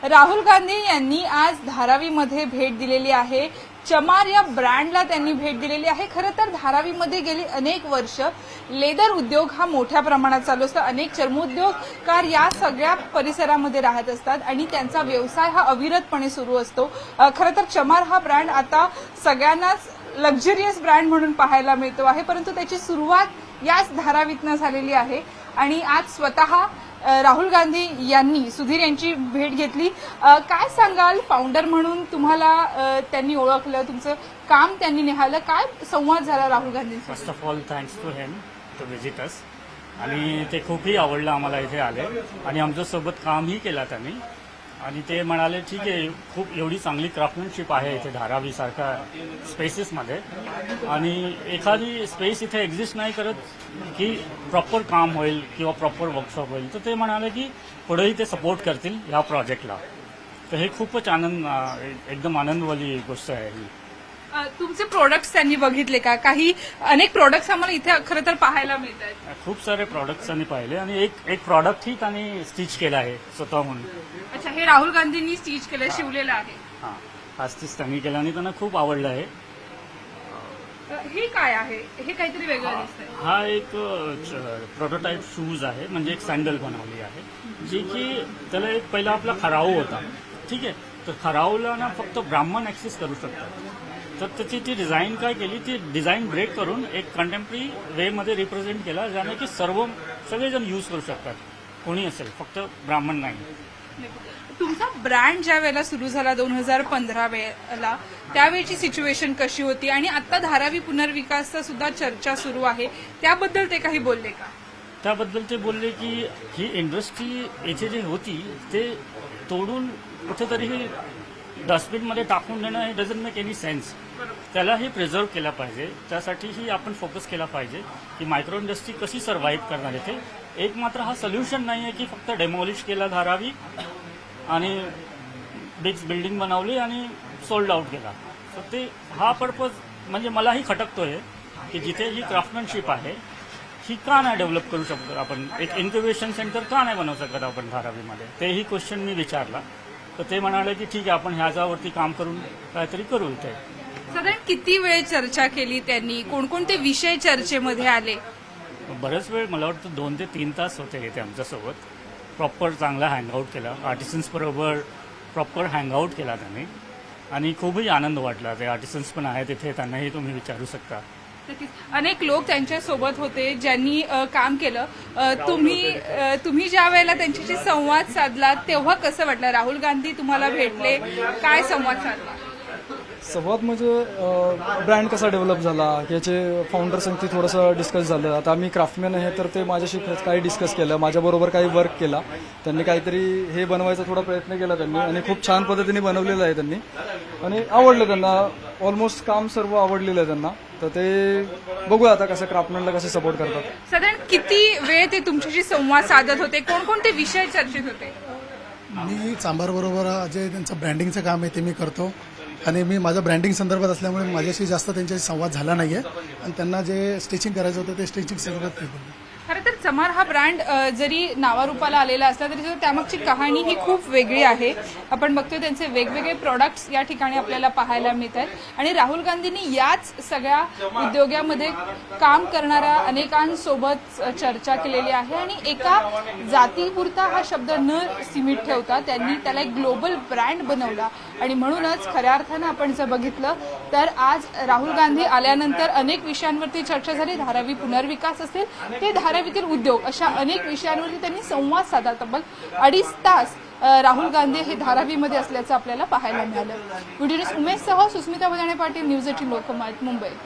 राहुल गांधी यांनी आज धारावीमध्ये भेट दिलेली आहे। चमार या ब्रँडला त्यांनी भेट दिलेली आहे। खरं तर धारावीमध्ये गेली अनेक वर्ष लेदर उद्योग हा मोठ्या प्रमाणात चालू असतो। अनेक चर्मोद्योगकार या सगळ्या परिसरामध्ये राहत असतात आणि त्यांचा व्यवसाय हा अविरतपणे सुरू असतो। खरं तर चमार हा ब्रँड आता सगळ्यांनाच लक्झरियस ब्रँड म्हणून पाहायला मिळतो आहे, परंतु त्याची सुरुवात याच धारावीतनं झालेली आहे आणि आज स्वतः राहुल गांधी यांनी सुधीर यांची भेट घेतली। काय सांगाल, फाउंडर म्हणून तुम्हाला त्यांनी ओळखलं, तुमचं काम त्यांनी निहाळलं, काय संवाद झाला राहुल गांधींचा? First of all thanks to him to visit us आणि ते खूपही आवडलं आम्हाला इथे आले आणि आमच्यासोबत कामही केलं त्यांनी आणि ते म्हणाले ठीक आहे, खूप एवढी चांगली क्राफ्टमॅनशिप आहे इथे धारावीसारख्या स्पेसेसमध्ये आणि एखादी स्पेस इथे एक्झिस्ट नाही करत की प्रॉपर काम होईल किंवा प्रॉपर वर्कशॉप होईल, तर ते म्हणाले की पुढेही ते सपोर्ट करतील ह्या प्रोजेक्टला। तर हे खूपच एकदम आनंदवाली गोष्ट आहे ही। तुमचे प्रोडक्ट्स त्यांनी बघितले का? काही अनेक प्रोडक्ट्स आम्हाला इथे खरं तर पाहायला मिळतात। खूप सारे प्रोडक्ट्स त्यांनी पाहिले आणि एक प्रॉडक्टही त्यांनी स्टिच केलं आहे स्वतःहून। अच्छा, हे राहुल गांधींनी स्टिच केलं, शिवलेलं आहे? हां, हा स्टिच त्यांनी केला आणि त्यांना खूप आवडलं आहे। हे काय आहे? हे काहीतरी वेगळं दिसतंय। हा एक प्रोटोटाईप शूज आहे, म्हणजे एक सँडल बनवली आहे जी की त्याला एक पहिला आपला खराव होता, ठीक आहे, तर खरावला ना फक्त ब्राह्मण ऍक्सेस करू शकतात। तर त्याची ती डिझाईन काय केली, ती डिझाईन ब्रेक करून एक कंटेम्पररी वेमध्ये रिप्रेझेंट केला, ज्याने की सगळेजण यूज करू शकतात, कोणी असेल, फक्त ब्राह्मण नाही। तुमचा ब्रँड ज्या वेळेला सुरू झाला 2015 वेळेला, त्यावेळची सिच्युएशन कशी होती आणि आता धारावी पुनर्विकासचा सुद्धा चर्चा सुरू आहे, त्याबद्दल ते काही बोलले का? त्याबद्दल ते बोलले की ही इंडस्ट्री इथे जी होती ते तोडून कुठेतरी डस्टबिनमध्ये टाकून देणं हे डझंट मेक एनी सेन्स। त्यालाही प्रिझर्व केला पाहिजे, त्यासाठीही आपण फोकस केला पाहिजे की मायक्रो इंडस्ट्री कशी सर्व्हाइव्ह करणार इथे। एक मात्र हा सोल्युशन नाही आहे की फक्त डेमॉलिश केला धारावी आणि बिल्डिंग बनवली आणि सोल्ड आउट केला। तर ते हा पर्पज म्हणजे मलाही खटकतोय की जिथे ही क्राफ्टमॅनशिप आहे ही का नाही डेव्हलप करू शकतो आपण, एक इन्क्युबेशन सेंटर का नाही बनवू शकत आपण धारावीमध्ये, तेही क्वेश्चन मी विचारला। तर ते म्हणाले की ठीक आहे, आपण ह्याच्यावरती काम करून काहीतरी करू इथे। साधारण किती वेळ चर्चा केली त्यांनी? कोणकोणते विषय चर्चेमध्ये आले? बरेच वेळ, मला वाटतं 2 ते 3 तास होते इथे आमच्यासोबत। प्रॉपर चांगला हँगआउट केला, आर्टिसन्स बरोबर प्रॉपर हँगआउट केला त्यांनी आणि खूपही आनंद वाटला। ते आर्टिसन्स पण आहेत इथे, त्यांनाही तुम्ही विचारू शकता। अनेक लोक त्यांच्या सोबत होते ज्यांनी काम केलं। तुम्ही ज्या वेळेला त्यांच्याशी संवाद साधला तेव्हा कसं वाटलं? राहुल गांधी तुम्हाला भेटले, काय संवाद साधला? संवाद म्हणजे ब्रँड कसा डेव्हलप झाला याचे फाउंडरसंगती थोडंसं डिस्कस झालं। आता आम्ही क्राफ्टमॅन आहे तर ते माझ्याशी काही डिस्कस केलं, माझ्याबरोबर काही वर्क केला, त्यांनी काहीतरी हे बनवायचा थोडा प्रयत्न केला त्यांनी आणि खूप छान पद्धतीने बनवलेलं आहे त्यांनी आणि आवडलं त्यांना, ऑलमोस्ट काम सर्व आवडलेलं आहे त्यांना। तर ते बघूया आता कसं क्राफ्टमॅनला कसे सपोर्ट करतात। साधारण किती वेळ ते तुमच्याशी संवाद साधत होते? कोणकोणते विषय चर्चेत होते? मी चांभार बरोबर जे त्यांचं ब्रँडिंगचं काम आहे ते मी करतो आणि मी माझ्या ब्रँडिंग संदर्भात असल्यामुळे माझ्याशी जास्त त्यांच्याशी संवाद झाला नाहीये आणि त्यांना जे स्टिचिंग करायचं होतं ते स्टिचिंग संदर्भात ते बोलले। खरं तर चमार हा ब्रँड जरी नावारूपाला आलेला असला तरी त्यामागची कहाणी ही खूप वेगळी आहे। आपण बघतोय त्यांचे वेगवेगळे प्रोडक्ट्स या ठिकाणी आपल्याला पाहायला मिळतात आणि राहुल गांधींनी याच सगळ्या उद्योगामध्ये काम करणाऱ्या अनेकांसोबत चर्चा केलेली आहे आणि एका जातीपुरता हा शब्द न सीमित ठेवता त्यांनी त्याला एक ग्लोबल ब्रँड बनवला आणि म्हणूनच खऱ्या अर्थानं आपण जर बघितलं तर आज राहुल गांधी आल्यानंतर अनेक विषयांवरती चर्चा झाली। धारावी पुनर्विकास असेल ते धारावीतील उद्योग, अशा अनेक विषयांवरती त्यांनी संवाद साधला। तब्बल 2.5 तास राहुल गांधी हे धारावीमध्ये असल्याचं आपल्याला पाहायला मिळालं। व्हिडिओ न्यूज उमेशसह सुस्मिता बदाणे पाटील, न्यूज 18 लोकमत, मुंबई।